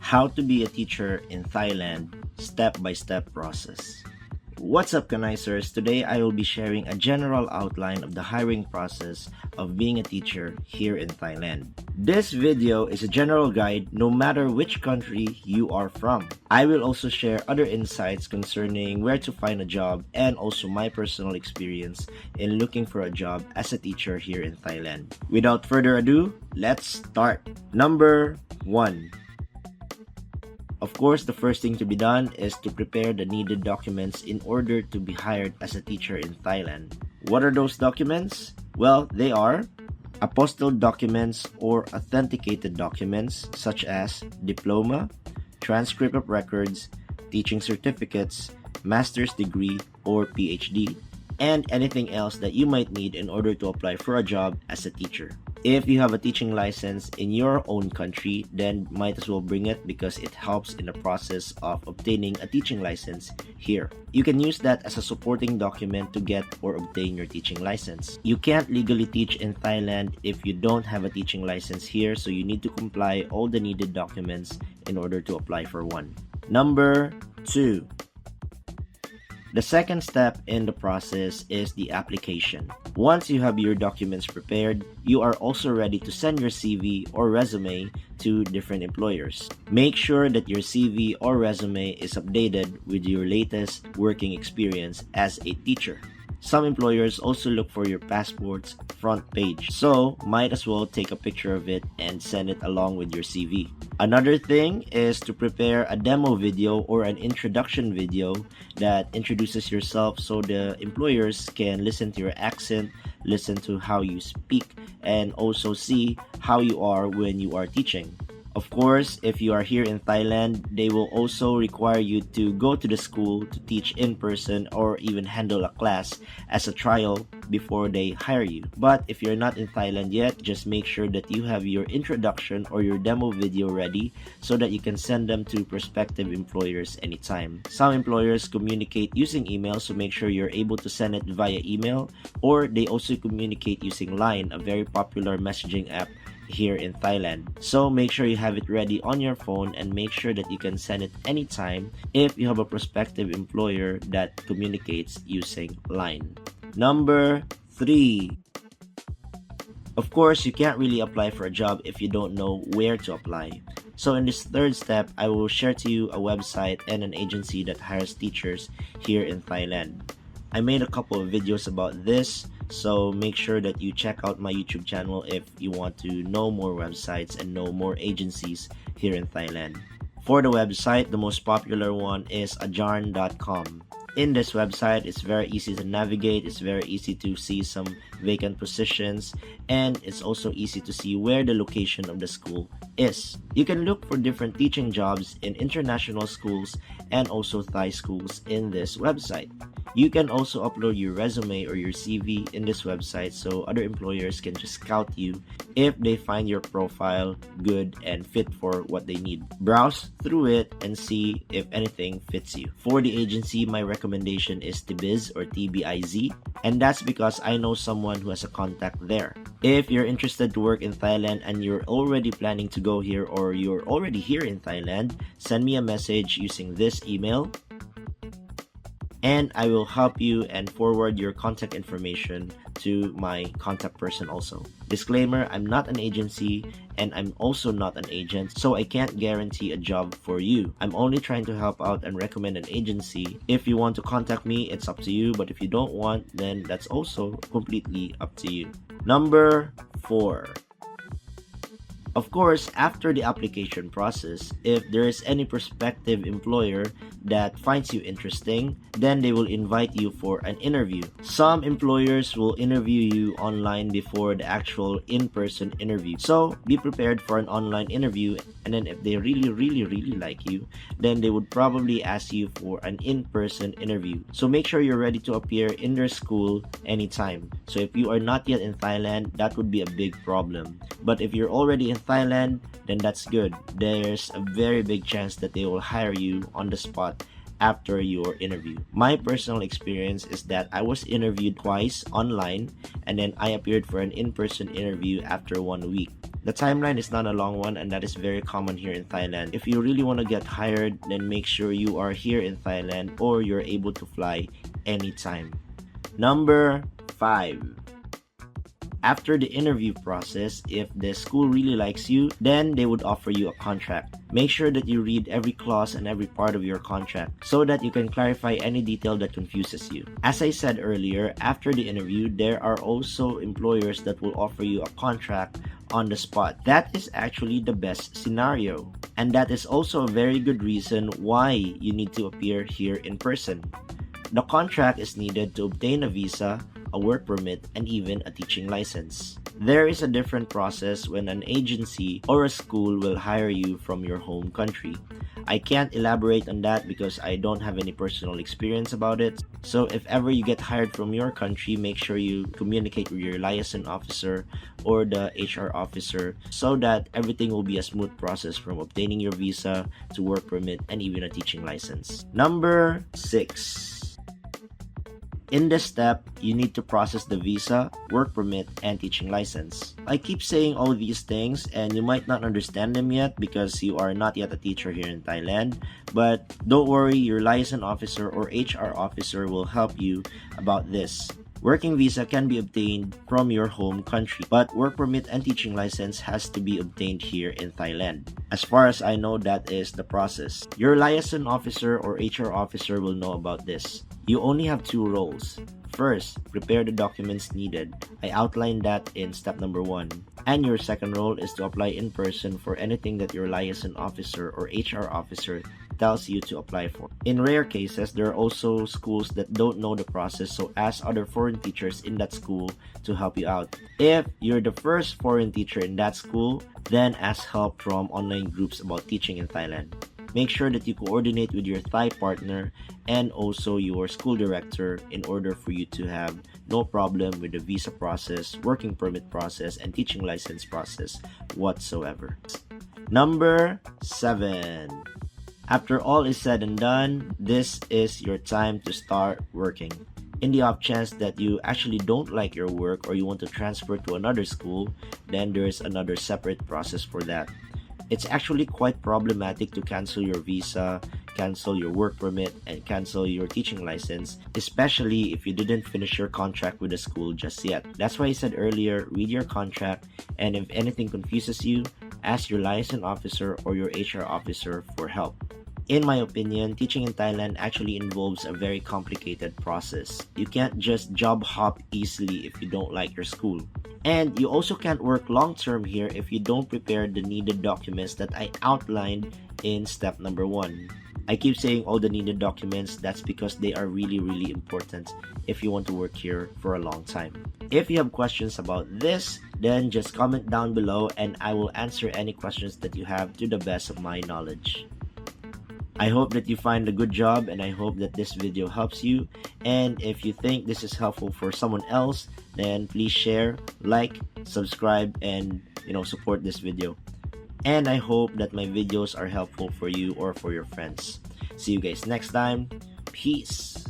How to be a teacher in Thailand, step-by-step process. What's up, Kanaisers? Today I will be sharing a general outline of the hiring process of being a teacher here in Thailand. This video is a general guide no matter which country you are from. I will also share other insights concerning where to find a job and also my personal experience in looking for a job as a teacher here in Thailand. Without further ado, let's start. Number 1. Of course, the first thing to be done is to prepare the needed documents in order to be hired as a teacher in Thailand. What are those documents? Well, they are apostilled documents or authenticated documents such as diploma, transcript of records, teaching certificates, master's degree or PhD, and anything else that you might need in order to apply for a job as a teacher. If you have a teaching license in your own country, then might as well bring it because it helps in the process of obtaining a teaching license here. You can use that as a supporting document to get or obtain your teaching license. You can't legally teach in Thailand if you don't have a teaching license here, so you need to comply all the needed documents in order to apply for one. Number 2. The second step in the process is the application. Once you have your documents prepared, you are also ready to send your CV or resume to different employers. Make sure that your CV or resume is updated with your latest working experience as a teacher. Some employers also look for your passport's front page, so might as well take a picture of it and send it along with your CV. Another thing is to prepare a demo video or an introduction video that introduces yourself so the employers can listen to your accent, listen to how you speak, and also see how you are when you are teaching. Of course, if you are here in Thailand, they will also require you to go to the school to teach in person or even handle a class as a trial before they hire you. But if you're not in Thailand yet, just make sure that you have your introduction or your demo video ready so that you can send them to prospective employers anytime. Some employers communicate using email, so make sure you're able to send it via email, or they also communicate using Line, a very popular messaging app here in Thailand. So make sure you have it ready on your phone and make sure that you can send it anytime if you have a prospective employer that communicates using Line. Number 3. Of course, you can't really apply for a job if you don't know where to apply. So in this third step, I will share to you a website and an agency that hires teachers here in Thailand. I made a couple of videos about this, so make sure that you check out my YouTube channel if you want to know more websites and know more agencies here in Thailand. For the website, the most popular one is ajarn.com. In this website, it's very easy to navigate, it's very easy to see some vacant positions, and it's also easy to see where the location of the school is. You can look for different teaching jobs in international schools and also Thai schools in this website. You can also upload your resume or your CV in this website so other employers can just scout you if they find your profile good and fit for what they need. Browse through it and see if anything fits you. For the agency, my recommendation is Tbiz or TBIZ, and that's because I know someone who has a contact there. If you're interested to work in Thailand and you're already planning to go here or you're already here in Thailand, send me a message using this email, and I will help you and forward your contact information to my contact person also. Disclaimer, I'm not an agency and I'm also not an agent, so I can't guarantee a job for you. I'm only trying to help out and recommend an agency. If you want to contact me, it's up to you, but if you don't want, then that's also completely up to you. Number 4. Of course, after the application process, if there is any prospective employer that finds you interesting, then they will invite you for an interview. Some employers will interview you online before the actual in-person interview. So be prepared for an online interview, and then if they really like you, then they would probably ask you for an in-person interview. So make sure you're ready to appear in their school anytime. So if you are not yet in Thailand, that would be a big problem. But if you're already in Thailand, then that's good. There's a very big chance that they will hire you on the spot after your interview. My personal experience is that I was interviewed twice online, and then I appeared for an in-person interview after 1 week. The timeline is not a long one, and that is very common here in Thailand. If you really want to get hired, then make sure you are here in Thailand or you're able to fly anytime. Number 5. After the interview process, if the school really likes you, then they would offer you a contract. Make sure that you read every clause and every part of your contract so that you can clarify any detail that confuses you. As I said earlier, after the interview, there are also employers that will offer you a contract on the spot. That is actually the best scenario. And that is also a very good reason why you need to appear here in person. The contract is needed to obtain a visa, a work permit, and even a teaching license. There is a different process when an agency or a school will hire you from your home country. I can't elaborate on that because I don't have any personal experience about it. So if ever you get hired from your country, make sure you communicate with your liaison officer or the HR officer so that everything will be a smooth process from obtaining your visa to work permit and even a teaching license. Number 6. In this step, you need to process the visa, work permit, and teaching license. I keep saying all these things and you might not understand them yet because you are not yet a teacher here in Thailand, but don't worry, your liaison officer or HR officer will help you about this. Working visa can be obtained from your home country, but work permit and teaching license has to be obtained here in Thailand. As far as I know, that is the process. Your liaison officer or HR officer will know about this. You only have 2 roles. First, prepare the documents needed. I outlined that in step number 1. And your second role is to apply in person for anything that your liaison officer or HR officer tells you to apply for. In rare cases, there are also schools that don't know the process, so ask other foreign teachers in that school to help you out. If you're the first foreign teacher in that school, then ask help from online groups about teaching in Thailand. Make sure that you coordinate with your Thai partner and also your school director in order for you to have no problem with the visa process, working permit process, and teaching license process whatsoever. Number 7. After all is said and done, this is your time to start working. In the off chance that you actually don't like your work or you want to transfer to another school, then there is another separate process for that. It's actually quite problematic to cancel your visa, cancel your work permit, and cancel your teaching license, especially if you didn't finish your contract with the school just yet. That's why I said earlier, read your contract, and if anything confuses you, ask your liaison officer or your HR officer for help. In my opinion, teaching in Thailand actually involves a very complicated process. You can't just job hop easily if you don't like your school. And you also can't work long term here if you don't prepare the needed documents that I outlined in step number 1. I keep saying all the needed documents, that's because they are really important if you want to work here for a long time. If you have questions about this, then just comment down below and I will answer any questions that you have to the best of my knowledge. I hope that you find a good job and I hope that this video helps you. And if you think this is helpful for someone else, then please share, like, subscribe, and support this video. And I hope that my videos are helpful for you or for your friends. See you guys next time. Peace.